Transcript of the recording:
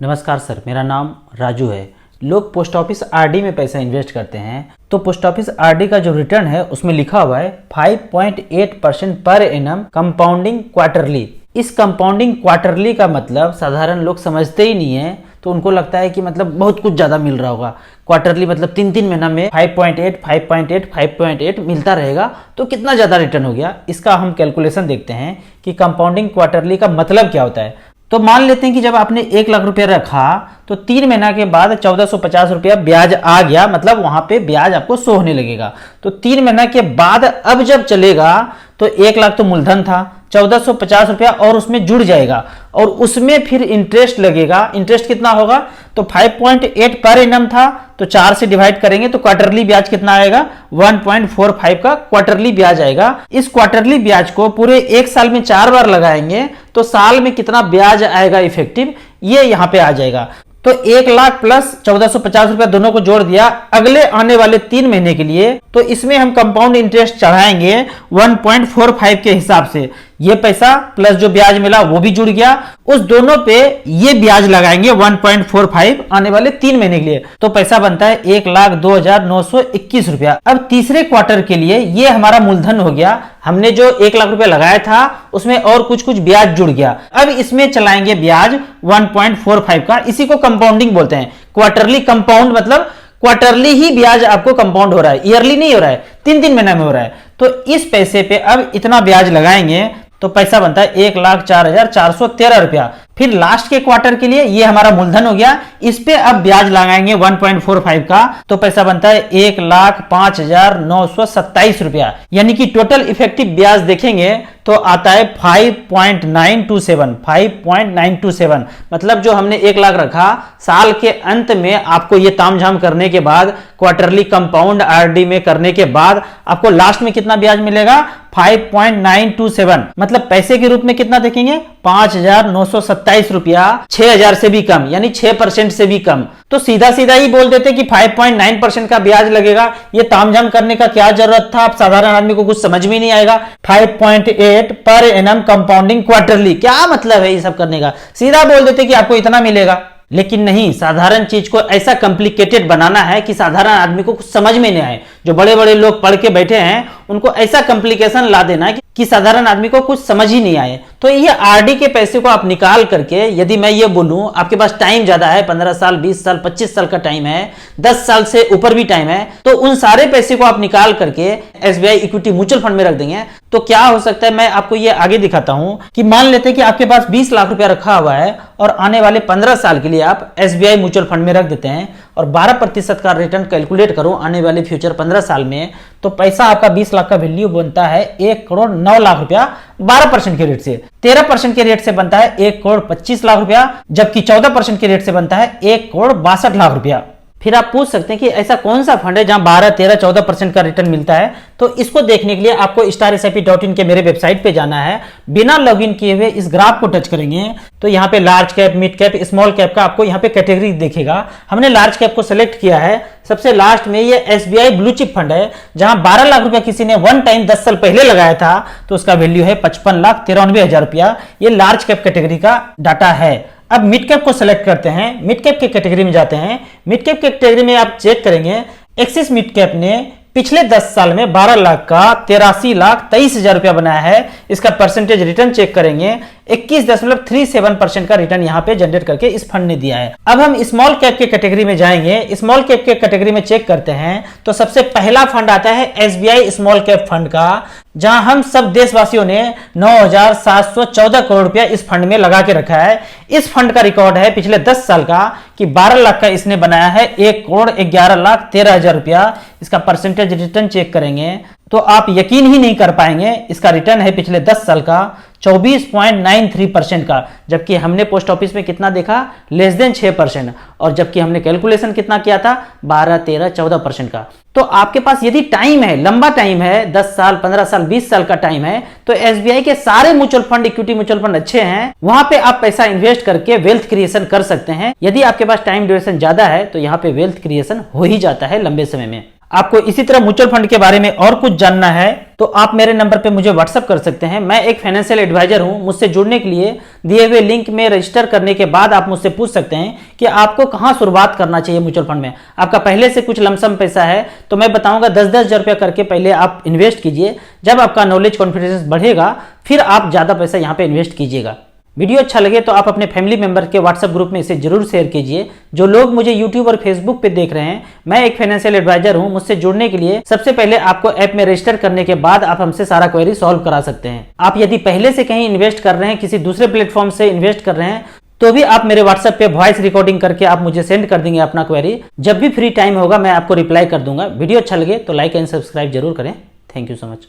नमस्कार सर, मेरा नाम राजू है। लोग पोस्ट ऑफिस आरडी में पैसा इन्वेस्ट करते हैं तो पोस्ट ऑफिस आरडी का जो रिटर्न है उसमें लिखा हुआ है 5.8% पर एनम कंपाउंडिंग क्वार्टरली। इस कंपाउंडिंग क्वार्टरली का मतलब साधारण लोग समझते ही नहीं है, तो उनको लगता है कि मतलब बहुत कुछ ज़्यादा मिल रहा होगा। क्वार्टरली मतलब तीन तीन महीना में 5.8 मिलता रहेगा तो कितना ज़्यादा रिटर्न हो गया। इसका हम कैलकुलेशन देखते हैं कि कंपाउंडिंग क्वार्टरली का मतलब क्या होता है। तो मान लेते हैं कि जब आपने 1 लाख रुपया रखा तो 3 महीना के बाद 1450 रुपया ब्याज आ गया, मतलब वहां पे ब्याज आपको शो होने लगेगा। तो 3 महीना के बाद अब जब चलेगा तो 1 लाख तो मूलधन था, 1450 रुपया और उसमें जुड़ जाएगा और उसमें फिर इंटरेस्ट लगेगा। इंटरेस्ट कितना होगा तो 5.8 पर एनम था तो 4 से डिवाइड करेंगे तो क्वार्टरली ब्याज कितना आएगा 1.45 का क्वार्टरली ब्याज आएगा। इस क्वार्टरली ब्याज को पूरे 1 साल में 4 बार लगाएंगे तो साल में कितना ब्याज आएगा इफेक्टिव, ये यहां पे आ जाएगा। तो 1 लाख प्लस 1450 रुपया दोनों को जोड़ दिया अगले आने वाले 3 महीने के लिए। तो इसमें हम कंपाउंड इंटरेस्ट चढ़ाएंगे 1.45 के हिसाब से। ये पैसा प्लस जो ब्याज मिला वो भी जुड़ गया, उस दोनों पे ये ब्याज लगाएंगे 1.45 आने वाले 3 महीने के लिए। तो पैसा बनता है 1,02,921 रुपया। अब तीसरे क्वार्टर के लिए ये हमारा मूलधन हो गया। हमने जो 1 लाख रुपया लगाया था उसमें और कुछ ब्याज जुड़ गया। अब इसमें चलाएंगे ब्याज 1.45 का। इसी को कंपाउंडिंग बोलते हैं। क्वार्टरली कंपाउंड मतलब क्वार्टरली ही ब्याज आपको कंपाउंड हो रहा है, ईयरली नहीं हो रहा है, 3 महीना में हो रहा है। तो इस पैसे पे अब इतना ब्याज लगाएंगे तो पैसा बनता है 1,04,413 रुपया। फिर लास्ट के क्वार्टर के लिए ये हमारा मूलधन हो गया, इस पे अब ब्याज लगाएंगे 1.45 का तो पैसा बनता है 1,05,927 रुपया। यानी कि टोटल इफेक्टिव ब्याज देखेंगे तो आता है 5.927। मतलब जो हमने 1 लाख रखा, साल के अंत में आपको ये तामझाम करने के बाद, क्वार्टरली कंपाउंड आरडी में करने के बाद आपको लास्ट में कितना ब्याज मिलेगा 5.927। मतलब पैसे के रूप में कितना देखेंगे 5,927 रुपया, 6,000 से भी कम, यानी 6% से भी कम। तो सीधा सीधा ही बोल देते कि 5.9% का ब्याज लगेगा। ये तामझाम करने का क्या जरूरत था, आप साधारण आदमी को कुछ समझ में नहीं आएगा। 5.8 पर एनम कंपाउंडिंग क्वार्टरली, क्या मतलब है ये सब करने का। सीधा बोल देते कि आपको इतना मिलेगा। लेकिन नहीं, साधारण चीज को ऐसा कॉम्प्लिकेटेड बनाना है कि साधारण आदमी को कुछ समझ में नहीं आए। जो बड़े बड़े लोग पढ़ के बैठे हैं उनको ऐसा कॉम्प्लिकेशन ला देना है कि साधारण आदमी को कुछ समझ ही नहीं आए। तो ये आरडी के पैसे को आप निकाल करके, यदि मैं ये बोलूं आपके पास टाइम ज्यादा है, 15 साल 20 साल 25 साल का टाइम है, 10 साल से ऊपर भी टाइम है, तो उन सारे पैसे को आप निकाल करके एसबीआई इक्विटी म्यूचुअल फंड में रख देंगे तो क्या हो सकता है। मैं आपको ये आगे दिखाता हूं कि मान लेते हैं कि आपके पास 20 लाख रुपया रखा हुआ है और आने वाले 15 साल के लिए आप एसबीआई म्यूचुअल फंड में रख देते हैं और 12% का रिटर्न कैलकुलेट करो आने वाले फ्यूचर 15 साल में, तो पैसा आपका 20 लाख का वैल्यू बनता है 1,09,00,000 रुपया 12% के रेट से। 13% के रेट से बनता है 1,25,00,000 रुपया, जबकि 14% के रेट से बनता है 1,62,00,000 रुपया। फिर आप पूछ सकते हैं कि ऐसा कौन सा फंड है जहां 12, 13, 14% का रिटर्न मिलता है। तो इसको देखने के लिए आपको StarSIP.in के मेरे वेबसाइट पे जाना है। बिना लॉगिन किए हुए इस ग्राफ को टच करेंगे तो यहाँ पे large cap, mid cap, small cap का आपको यहाँ पे कैटेगरी दिखेगा। हमने लार्ज कैप को सिलेक्ट किया है। सबसे लास्ट में ये SBI ब्लू चिप फंड है जहां 12 लाख रुपया किसी ने वन टाइम 10 साल पहले लगाया था तो उसका वैल्यू है 55,93,000 रुपया। ये लार्ज कैप कैटेगरी का डाटा है। अब मिड कैप को सिलेक्ट करते हैं, मिड कैप के कैटेगरी में जाते हैं। मिड कैप के कैटेगरी में आप चेक करेंगे एक्सिस मिड कैप ने पिछले 10 साल में 12 लाख का 83,23,000 रुपया बनाया है। इसका परसेंटेज रिटर्न चेक करेंगे 21.37% का रिटर्न यहाँ पे जनरेट करके इस फंड ने दिया है। अब हम स्मॉल कैप के कैटेगरी में जाएंगे। स्मॉल कैप के कैटेगरी में चेक करते हैं तो सबसे पहला फंड आता है SBI स्मॉल कैप फंड का, जहां हम सब देशवासियों ने 9,714 करोड़ रुपया इस फंड में लगा के रखा है। इस फंड का रिकॉर्ड है पिछले 10 साल का कि 12 लाख का इसने बनाया है 1,11,13,000 रुपया। इसका परसेंटेज रिटर्न चेक करेंगे तो आप यकीन ही नहीं कर पाएंगे। इसका रिटर्न है पिछले 10 साल का 24.93% का, जबकि हमने पोस्ट ऑफिस में कितना देखा लेस देन 6%, और जबकि हमने कैलकुलेशन कितना किया था 12, 13, 14% का। तो आपके पास यदि टाइम है, लंबा टाइम है, 10 साल 15 साल 20 साल का टाइम है, तो एसबीआई के सारे mutual fund, equity mutual fund अच्छे हैं। वहां पे आप पैसा इन्वेस्ट करके वेल्थ क्रिएशन कर सकते हैं। यदि आपके पास टाइम ड्यूरेशन ज्यादा है तो यहाँ पे वेल्थ क्रिएशन हो ही जाता है लंबे समय में। आपको इसी तरह म्यूचुअल फंड के बारे में और कुछ जानना है तो आप मेरे नंबर पे मुझे व्हाट्सअप कर सकते हैं। मैं एक फाइनेंशियल एडवाइजर हूं। मुझसे जुड़ने के लिए दिए हुए लिंक में रजिस्टर करने के बाद आप मुझसे पूछ सकते हैं कि आपको कहां शुरुआत करना चाहिए म्यूचुअल फंड में। आपका पहले से कुछ लमसम पैसा है तो मैं बताऊंगा 10-10 हजार रुपया करके पहले आप इन्वेस्ट कीजिए। जब आपका नॉलेज कॉन्फिडेंस बढ़ेगा फिर आप ज्यादा पैसा यहाँ पे इन्वेस्ट कीजिएगा। वीडियो अच्छा लगे तो आप अपने फैमिली मेंबर के व्हाट्सएप ग्रुप में इसे जरूर शेयर कीजिए। जो लोग मुझे यूट्यूब और फेसबुक पे देख रहे हैं, मैं एक फाइनेंशियल एडवाइजर हूं। मुझसे जुड़ने के लिए सबसे पहले आपको ऐप में रजिस्टर करने के बाद आप हमसे सारा क्वेरी सॉल्व करा सकते हैं। आप यदि पहले से कहीं इन्वेस्ट कर रहे हैं, किसी दूसरे प्लेटफॉर्म से इन्वेस्ट कर रहे हैं, तो भी आप मेरे व्हाट्सएप पे वॉइस रिकॉर्डिंग करके आप मुझे सेंड कर देंगे अपना क्वेरी। जब भी फ्री टाइम होगा मैं आपको रिप्लाई कर दूंगा। वीडियो अच्छा लगे तो लाइक एंड सब्सक्राइब जरूर करें। Thank you so much.